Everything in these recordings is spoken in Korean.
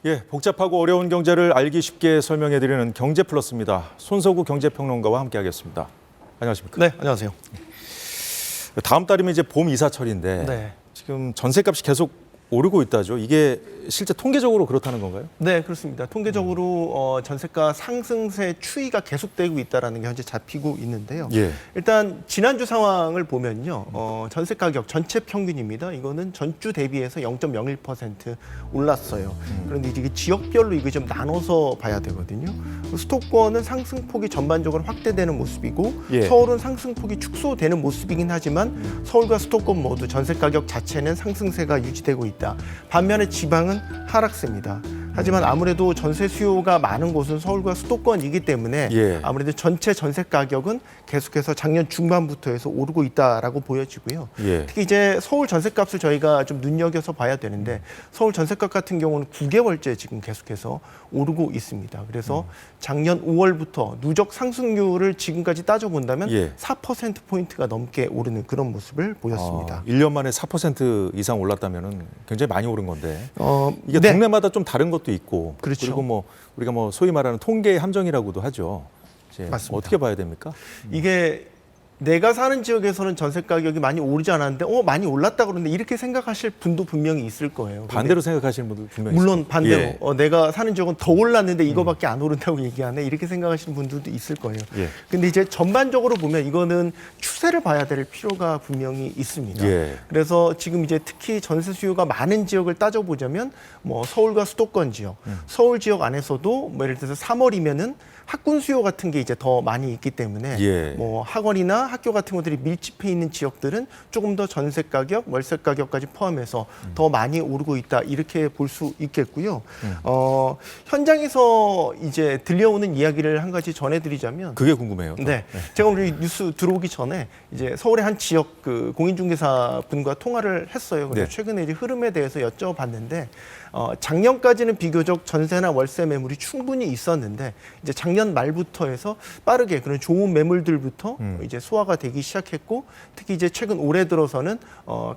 예, 복잡하고 어려운 경제를 알기 쉽게 설명해드리는 경제플러스입니다. 손석구 경제평론가와 함께하겠습니다. 안녕하십니까? 네, 안녕하세요. 다음 달이면 이제 봄 이사철인데 네. 지금 전세값이 계속 오르고 있다죠. 이게 실제 통계적으로 그렇다는 건가요? 네, 그렇습니다. 통계적으로 전세가 상승세 추이가 계속되고 있다는 게 현재 잡히고 있는데요. 예. 일단 지난주 상황을 보면요, 전세 가격 전체 평균입니다. 이거는 전주 대비해서 0.01% 올랐어요. 그런데 이게 지역별로 이거 좀 나눠서 봐야 되거든요. 수도권은 상승폭이 전반적으로 확대되는 모습이고, 예. 서울은 상승폭이 축소되는 모습이긴 하지만 서울과 수도권 모두 전세 가격 자체는 상승세가 유지되고 있다. 반면에 지방은 하락세입니다. 하지만 아무래도 전세 수요가 많은 곳은 서울과 수도권이기 때문에 예. 아무래도 전체 전세 가격은 계속해서 작년 중반부터 해서 오르고 있다라고 보여지고요. 예. 특히 이제 서울 전세값을 저희가 좀 눈여겨서 봐야 되는데 서울 전세값 같은 경우는 9개월째 지금 계속해서 오르고 있습니다. 그래서 작년 5월부터 누적 상승률을 지금까지 따져본다면 예. 4%포인트가 넘게 오르는 그런 모습을 보였습니다. 1년 만에 4% 이상 올랐다면 굉장히 많이 오른 건데 이게 네. 동네마다 좀 다른 것도 있고 그렇죠. 그리고 뭐 우리가 뭐 소위 말하는 통계의 함정이라고도 하죠. 이제 맞습니다. 어떻게 봐야 됩니까? 이게 내가 사는 지역에서는 전세 가격이 많이 오르지 않았는데 많이 올랐다 그러는데 이렇게 생각하실 분도 분명히 있을 거예요. 반대로 생각하시는 분들 분명히 물론 있을 반대로 거예요. 예. 내가 사는 지역은 더 올랐는데 이거밖에 안 오른다고 얘기하네 이렇게 생각하시는 분들도 있을 거예요. 예. 근데 이제 전반적으로 보면 이거는 추세를 봐야 될 필요가 분명히 있습니다. 예. 그래서 지금 이제 특히 전세 수요가 많은 지역을 따져보자면 뭐 서울과 수도권 지역, 서울 지역 안에서도 뭐 예를 들어서 3월이면은 학군 수요 같은 게 이제 더 많이 있기 때문에 예. 뭐 학원이나 학교 같은 것들이 밀집해 있는 지역들은 조금 더 전세 가격, 월세 가격까지 포함해서 더 많이 오르고 있다 이렇게 볼 수 있겠고요. 현장에서 이제 들려오는 이야기를 한 가지 전해드리자면 그게 궁금해요. 또. 네. 제가 오늘 뉴스 들어오기 전에 이제 서울의 한 지역 그 공인중개사 분과 통화를 했어요. 그래서 네. 최근에 이제 흐름에 대해서 여쭤봤는데 작년까지는 비교적 전세나 월세 매물이 충분히 있었는데 이제 작년 말부터 해서 빠르게 그런 좋은 매물들부터 이제 소화가 되기 시작했고 특히 이제 최근 올해 들어서는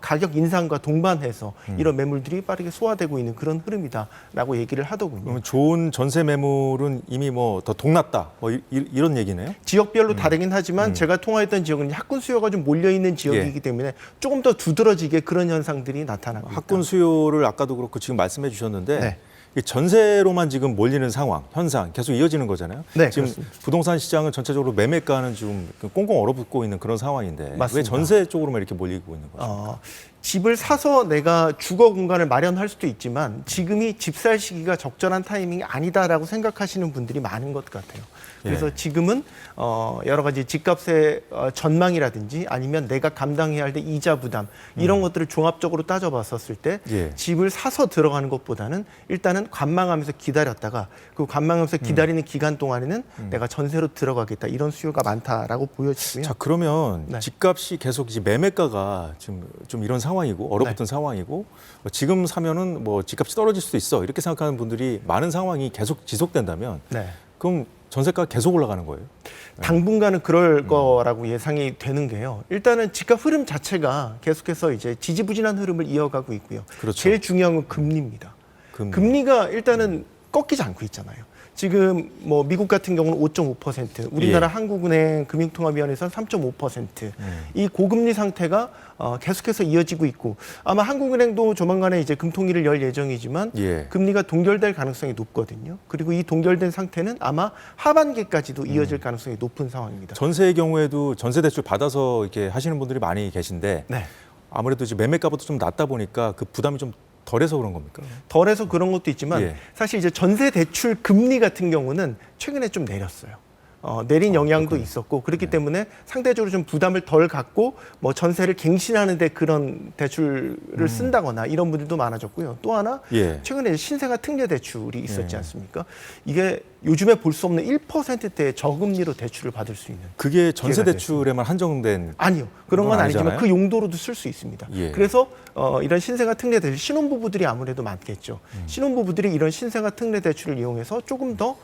가격 인상과 동반해서 이런 매물들이 빠르게 소화되고 있는 그런 흐름이다라고 얘기를 하더군요. 그러면 좋은 전세 매물은 이미 뭐 더 동났다. 뭐 이런 얘기네요. 지역별로 다르긴 하지만 제가 통화했던 지역은 학군 수요가 좀 몰려 있는 지역이기 때문에 조금 더 두드러지게 그런 현상들이 나타나고 있다. 학군 수요를 아까도 그렇고 지금 말씀해 주셨는데 네. 이 전세로만 지금 몰리는 상황, 현상 계속 이어지는 거잖아요. 네, 지금 그렇습니다. 부동산 시장은 전체적으로 매매가는 지금 꽁꽁 얼어붙고 있는 그런 상황인데 맞습니다. 왜 전세 쪽으로만 이렇게 몰리고 있는 거죠? 집을 사서 내가 주거 공간을 마련할 수도 있지만 지금이 집 살 시기가 적절한 타이밍이 아니다라고 생각하시는 분들이 많은 것 같아요. 그래서 예. 지금은 여러 가지 집값의 전망이라든지 아니면 내가 감당해야 할 때 이자 부담 이런 것들을 종합적으로 따져봤었을 때 예. 집을 사서 들어가는 것보다는 일단은 관망하면서 기다렸다가 그 관망하면서 기다리는 기간 동안에는 내가 전세로 들어가겠다 이런 수요가 많다라고 보여지고요. 자 그러면 네. 집값이 계속 이제 매매가가 지금 좀 이런 상황이고 얼어붙은 상황이고 지금 사면은 뭐 집값이 떨어질 수도 있어 이렇게 생각하는 분들이 많은 상황이 계속 지속된다면 네. 그럼 전세가 계속 올라가는 거예요? 당분간은 그럴 거라고 예상이 되는 게요. 일단은 집값 흐름 자체가 계속해서 이제 지지부진한 흐름을 이어가고 있고요. 그렇죠. 제일 중요한 건 금리입니다. 금리. 금리가 일단은 꺾이지 않고 있잖아요. 지금 뭐 미국 같은 경우는 5.5%, 우리나라 예. 한국은행 금융통화위원회에서는 3.5%. 이 고금리 상태가 계속해서 이어지고 있고 아마 한국은행도 조만간에 이제 금통위를 열 예정이지만 예. 금리가 동결될 가능성이 높거든요. 그리고 이 동결된 상태는 아마 하반기까지도 이어질 가능성이 높은 상황입니다. 전세의 경우에도 전세 대출 받아서 이렇게 하시는 분들이 많이 계신데 네. 아무래도 이제 매매가보다 좀 낮다 보니까 그 부담이 좀 덜해서 그런 겁니까? 덜해서 그런 것도 있지만 예. 사실 이제 전세 대출 금리 같은 경우는 최근에 좀 내렸어요. 내린 영향도 있었고 그렇기 때문에 상대적으로 좀 부담을 덜 갖고 뭐 전세를 갱신하는데 그런 대출을 쓴다거나 이런 분들도 많아졌고요. 또 하나 예. 최근에 신생아 특례 대출이 있었지 않습니까? 이게 요즘에 볼 수 없는 1%대의 저금리로 대출을 받을 수 있는. 그게 전세 기회가 대출에만 한정된 아니요. 그런 건 그건 아니지만 아니잖아요? 그 용도로도 쓸 수 있습니다. 예. 그래서 이런 신생아 특례 대출, 신혼부부들이 아무래도 많겠죠. 신혼부부들이 이런 신생아 특례 대출을 이용해서 조금 더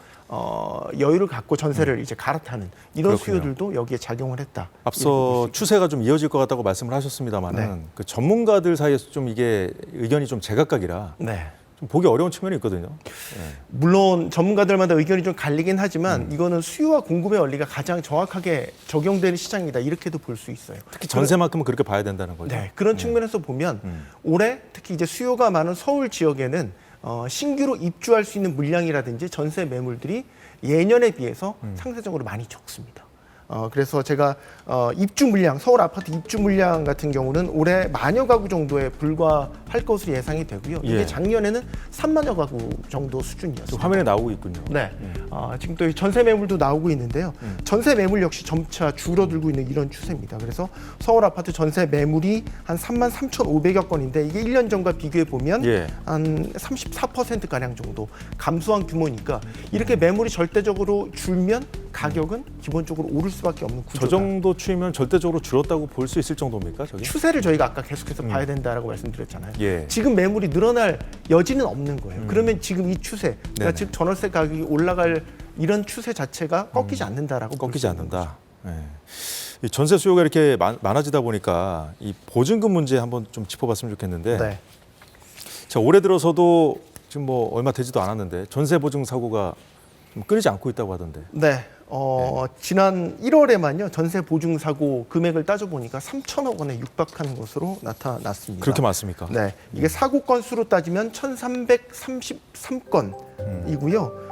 여유를 갖고 전세를 이제 갈아타는 이런 그렇군요. 수요들도 여기에 작용을 했다. 앞서 추세가 좀 이어질 것 같다고 말씀을 하셨습니다만은 네. 그 전문가들 사이에서 좀 이게 의견이 좀 제각각이라 네. 좀 보기 어려운 측면이 있거든요. 물론 전문가들마다 의견이 좀 갈리긴 하지만 이거는 수요와 공급의 원리가 가장 정확하게 적용되는 시장이다 이렇게도 볼 수 있어요. 특히 전세만큼은 그렇게 봐야 된다는 거죠. 네, 그런 측면에서 보면 올해 특히 이제 수요가 많은 서울 지역에는 신규로 입주할 수 있는 물량이라든지 전세 매물들이 예년에 비해서 상대적으로 많이 적습니다. 그래서 제가 입주 물량, 서울 아파트 입주 물량 같은 경우는 올해 만여 가구 정도에 불과할 것으로 예상이 되고요. 이게 예. 작년에는 3만여 가구 정도 수준이었습니다. 화면에 나오고 있군요. 네. 지금 또 전세 매물도 나오고 있는데요. 전세 매물 역시 점차 줄어들고 있는 이런 추세입니다. 그래서 서울 아파트 전세 매물이 한 3만 3,500여 건인데 이게 1년 전과 비교해 보면 예. 한 34%가량 정도 감소한 규모니까 이렇게 매물이 절대적으로 줄면 가격은 기본적으로 오를 수밖에 없는 구조다. 저 정도 추이면 절대적으로 줄었다고 볼 수 있을 정도입니까? 저게? 추세를 저희가 아까 계속해서 봐야 된다라고 말씀드렸잖아요. 예. 지금 매물이 늘어날 여지는 없는 거예요. 그러면 지금 이 추세, 그러니까 네네. 즉 전월세 가격이 올라갈 이런 추세 자체가 꺾이지 않는다라고 볼 꺾이지 수 있는 않는다. 예. 이 전세 수요가 이렇게 많아지다 보니까 이 보증금 문제 한번 좀 짚어봤으면 좋겠는데, 거죠. 네. 자, 올해 들어서도 지금 뭐 얼마 되지도 않았는데 전세 보증 사고가 좀 끊이지 않고 있다고 하던데. 네. 지난 1월에만요 전세 보증 사고 금액을 따져보니까 3천억 원에 육박하는 것으로 나타났습니다. 그렇게 많습니까? 네, 이게 사고 건수로 따지면 1,333건이고요.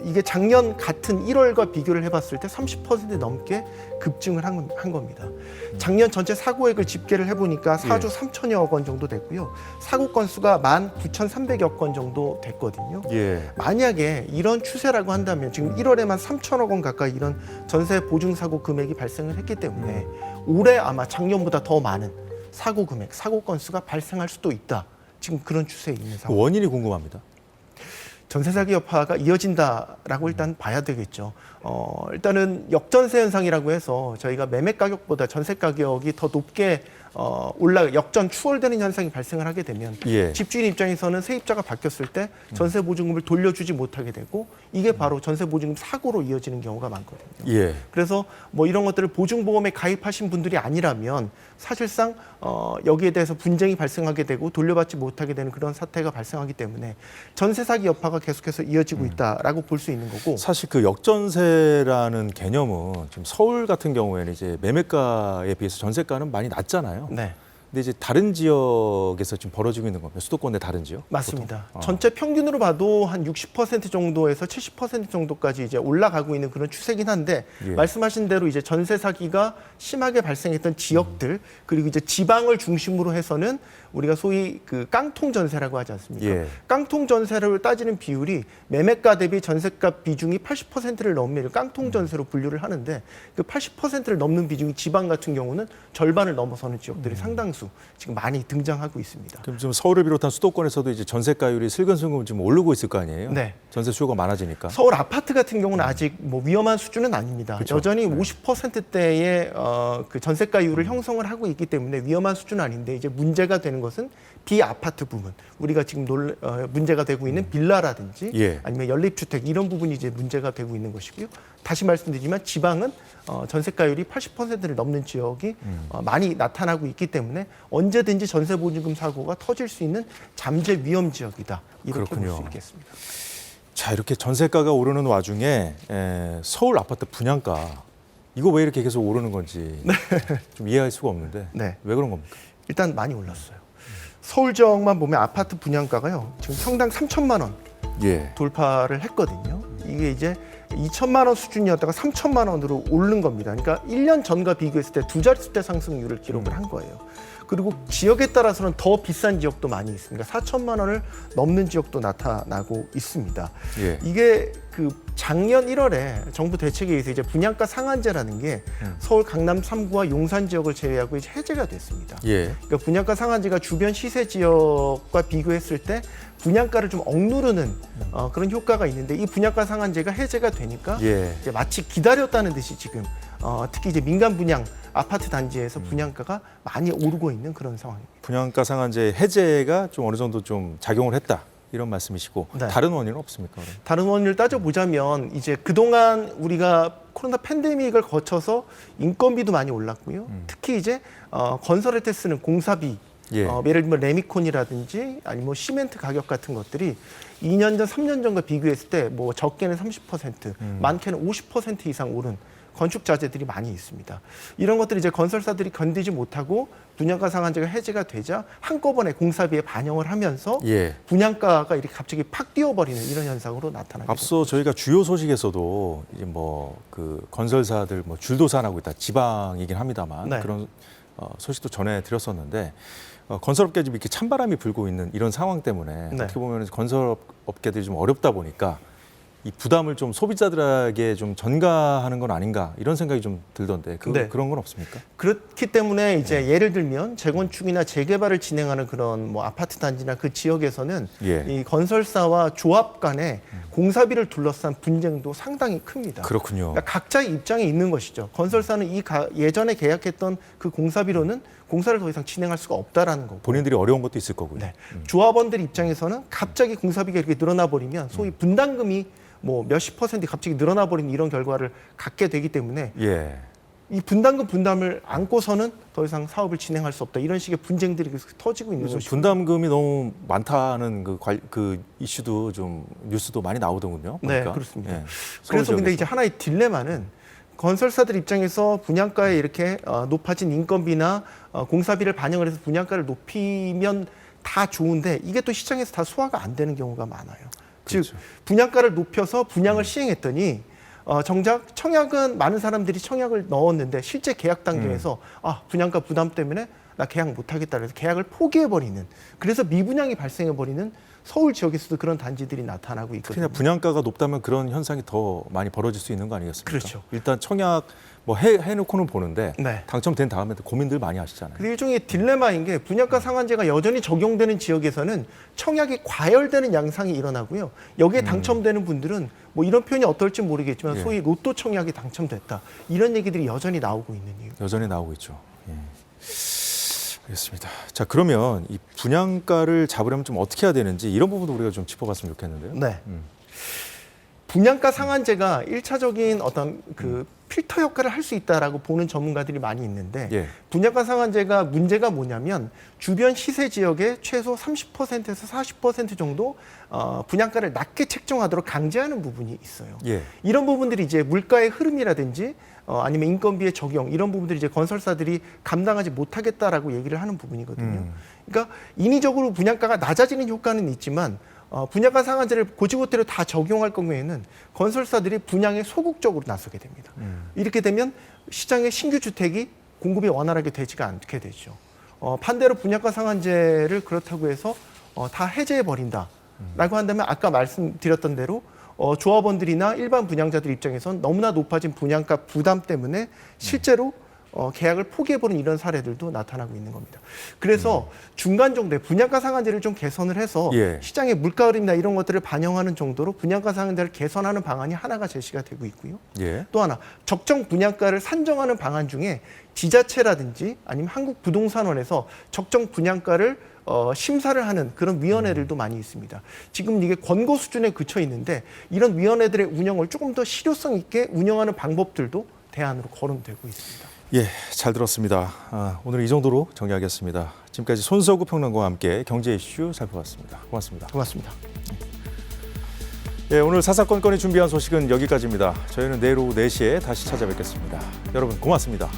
이게 작년 같은 1월과 비교를 해봤을 때 30% 넘게 급증을 한 겁니다. 작년 전체 사고액을 집계를 해보니까 4조 3천여억 원 정도 됐고요. 사고 건수가 19,300여 건 정도 됐거든요. 예. 만약에 이런 추세라고 한다면 지금 1월에만 3천억 원 가까이 이런 전세 보증 사고 금액이 발생을 했기 때문에 올해 아마 작년보다 더 많은 사고 금액, 사고 건수가 발생할 수도 있다. 지금 그런 추세에 있는 그 상황. 원인이 궁금합니다. 전세 사기 여파가 이어진다라고 일단 봐야 되겠죠. 일단은 역전세 현상이라고 해서 저희가 매매 가격보다 전세 가격이 더 높게 역전 추월되는 현상이 발생을 하게 되면 예. 집주인 입장에서는 세입자가 바뀌었을 때 전세 보증금을 돌려주지 못하게 되고 이게 바로 전세 보증금 사고로 이어지는 경우가 많거든요. 예. 그래서 뭐 이런 것들을 보증보험에 가입하신 분들이 아니라면 사실상 여기에 대해서 분쟁이 발생하게 되고 돌려받지 못하게 되는 그런 사태가 발생하기 때문에 전세 사기 여파가 계속해서 이어지고 있다라고 볼 수 있는 거고. 사실 그 역전세라는 개념은 지금 서울 같은 경우에는 이제 매매가에 비해서 전세가는 많이 낮잖아요. 네. 근데 이제 다른 지역에서 지금 벌어지고 있는 겁니다. 수도권 내 다른 지역? 맞습니다. 보통? 전체 평균으로 봐도 한 60% 정도에서 70% 정도까지 이제 올라가고 있는 그런 추세긴 한데 예. 말씀하신 대로 이제 전세 사기가 심하게 발생했던 지역들 그리고 이제 지방을 중심으로 해서는 우리가 소위 그 깡통 전세라고 하지 않습니까? 예. 깡통 전세를 따지는 비율이 매매가 대비 전세값 비중이 80%를 넘는 깡통 전세로 분류를 하는데 그 80%를 넘는 비중이 지방 같은 경우는 절반을 넘어서는 지역들이 상당수 지금 많이 등장하고 있습니다. 그럼 지금 서울을 비롯한 수도권에서도 이제 전세가율이 슬근슬근 지금 오르고 있을 거 아니에요? 네. 전세 수요가 많아지니까. 서울 아파트 같은 경우는 아직 뭐 위험한 수준은 아닙니다. 그쵸. 여전히 50%대의 그 전세가율을 형성을 하고 있기 때문에 위험한 수준은 아닌데 이제 문제가 되는 것은 비아파트 부분. 우리가 지금 문제가 되고 있는 빌라라든지 예. 아니면 연립주택 이런 부분이 이제 문제가 되고 있는 것이고요. 다시 말씀드리지만 지방은 전세가율이 80%를 넘는 지역이 많이 나타나고 있기 때문에 언제든지 전세 보증금 사고가 터질 수 있는 잠재 위험 지역이다. 이렇게 볼 그렇군요. 수 있겠습니다. 자, 이렇게 전세가가 오르는 와중에 서울 아파트 분양가 이거 왜 이렇게 계속 오르는 건지 좀 이해할 수가 없는데 네. 왜 그런 겁니까? 일단 많이 올랐어요. 서울 지역만 보면 아파트 분양가가요. 지금 평당 3천만 원 예. 돌파를 했거든요. 이게 이제 2천만 원 수준이었다가 3천만 원으로 오른 겁니다. 그러니까 1년 전과 비교했을 때 두 자릿수대 상승률을 기록을 한 거예요. 그리고 지역에 따라서는 더 비싼 지역도 많이 있습니다. 4천만 원을 넘는 지역도 나타나고 있습니다. 예. 이게 그 작년 1월에 정부 대책에 의해서 이제 분양가 상한제라는 게 서울 강남 3구와 용산 지역을 제외하고 이제 해제가 됐습니다. 예. 그러니까 분양가 상한제가 주변 시세 지역과 비교했을 때 분양가를 좀 억누르는 그런 효과가 있는데 이 분양가 상한제가 해제가 되니까 예. 이제 마치 기다렸다는 듯이 지금 특히 이제 민간 분양 아파트 단지에서 분양가가 많이 오르고 있는 그런 상황입니다. 분양가 상한제 해제가 좀 어느 정도 좀 작용을 했다 이런 말씀이시고 네. 다른 원인은 없습니까? 그럼? 다른 원인을 따져보자면 이제 그동안 우리가 코로나 팬데믹을 거쳐서 인건비도 많이 올랐고요. 특히 이제 건설할 때 쓰는 공사비 예. 예를 들면 레미콘이라든지 아니면 뭐 시멘트 가격 같은 것들이 2년 전, 3년 전과 비교했을 때 뭐 적게는 30%, 많게는 50% 이상 오른 건축 자재들이 많이 있습니다. 이런 것들이 이제 건설사들이 견디지 못하고 분양가 상한제가 해제가 되자 한꺼번에 공사비에 반영을 하면서 예. 분양가가 이렇게 갑자기 팍 뛰어버리는 이런 현상으로 나타나게 앞서 저희가 주요 소식에서도 이제 뭐 그 건설사들 뭐 줄도산하고 있다, 지방이긴 합니다만 네. 그런 소식도 전해드렸었는데 건설업계 좀 이렇게 찬바람이 불고 있는 이런 상황 때문에 네. 어떻게 보면 건설업계들이 좀 어렵다 보니까 이 부담을 좀 소비자들에게 좀 전가하는 건 아닌가 이런 생각이 좀 들던데 네. 그런 건 없습니까? 그렇기 때문에 이제 예를 들면 재건축이나 재개발을 진행하는 그런 뭐 아파트 단지나 그 지역에서는 예. 이 건설사와 조합 간의 공사비를 둘러싼 분쟁도 상당히 큽니다. 그렇군요. 그러니까 각자의 입장에 있는 것이죠. 건설사는 예전에 계약했던 그 공사비로는 공사를 더 이상 진행할 수가 없다라는 거고. 본인들이 어려운 것도 있을 거고요. 네. 조합원들 입장에서는 갑자기 공사비가 이렇게 늘어나 버리면 소위 분담금이 뭐 몇십 퍼센트 갑자기 늘어나 버리는 이런 결과를 갖게 되기 때문에 예. 이 분담금 분담을 안고서는 더 이상 사업을 진행할 수 없다. 이런 식의 분쟁들이 계속 터지고 있는 요즘 것이죠. 분담금이 너무 많다는 그 이슈도 좀 뉴스도 많이 나오더군요. 네, 보니까. 그렇습니다. 예. 그래서 서울 근데 지역에서. 이제 하나의 딜레마는 건설사들 입장에서 분양가에 이렇게 높아진 인건비나 공사비를 반영을 해서 분양가를 높이면 다 좋은데 이게 또 시장에서 다 소화가 안 되는 경우가 많아요. 그렇죠. 즉 분양가를 높여서 분양을 시행했더니 정작 청약은 많은 사람들이 청약을 넣었는데 실제 계약 단계에서 분양가 부담 때문에 나 계약 못하겠다 그래서 계약을 포기해버리는 그래서 미분양이 발생해버리는 서울 지역에서도 그런 단지들이 나타나고 있거든요. 특히나 분양가가 높다면 그런 현상이 더 많이 벌어질 수 있는 거 아니겠습니까? 그렇죠. 일단 청약 뭐 해놓고는 보는데 네. 당첨된 다음에도 고민들 많이 하시잖아요. 그리고 일종의 딜레마인 게 분양가 상한제가 여전히 적용되는 지역에서는 청약이 과열되는 양상이 일어나고요. 여기에 당첨되는 분들은 뭐 이런 표현이 어떨지 모르겠지만 예. 소위 로또 청약이 당첨됐다. 이런 얘기들이 여전히 나오고 있는 이유. 여전히 나오고 있죠. 예. 알겠습니다. 자, 그러면 이 분양가를 잡으려면 좀 어떻게 해야 되는지 이런 부분도 우리가 좀 짚어봤으면 좋겠는데요. 네. 분양가 상한제가 일차적인 어떤 그 필터 역할을 할 수 있다라고 보는 전문가들이 많이 있는데 예. 분양가 상한제가 문제가 뭐냐면 주변 시세 지역의 최소 30%에서 40% 정도 분양가를 낮게 책정하도록 강제하는 부분이 있어요. 예. 이런 부분들이 이제 물가의 흐름이라든지 아니면 인건비의 적용 이런 부분들이 이제 건설사들이 감당하지 못하겠다라고 얘기를 하는 부분이거든요. 그러니까 인위적으로 분양가가 낮아지는 효과는 있지만 분양가 상한제를 고지고대로 다 적용할 경우에는 건설사들이 분양에 소극적으로 나서게 됩니다. 이렇게 되면 시장의 신규 주택이 공급이 원활하게 되지가 않게 되죠. 반대로 분양가 상한제를 그렇다고 해서 다 해제해 버린다라고 한다면 아까 말씀드렸던 대로 조합원들이나 일반 분양자들 입장에선 너무나 높아진 분양가 부담 때문에 실제로 계약을 포기해버린 이런 사례들도 나타나고 있는 겁니다. 그래서 중간 정도의 분양가 상한제를 좀 개선을 해서 예. 시장의 물가 흐름이나 이런 것들을 반영하는 정도로 분양가 상한제를 개선하는 방안이 하나가 제시가 되고 있고요. 예. 또 하나 적정 분양가를 산정하는 방안 중에 지자체라든지 아니면 한국부동산원에서 적정 분양가를 심사를 하는 그런 위원회들도 많이 있습니다. 지금 이게 권고 수준에 그쳐 있는데 이런 위원회들의 운영을 조금 더 실효성 있게 운영하는 방법들도 대안으로 거론되고 있습니다. 예, 잘 들었습니다. 오늘 이 정도로 정리하겠습니다. 지금까지 손석구 평론가와 함께 경제 이슈 살펴봤습니다. 고맙습니다. 고맙습니다. 예, 오늘 사사건건이 준비한 소식은 여기까지입니다. 저희는 내일 오후 4시에 다시 찾아뵙겠습니다. 여러분 고맙습니다.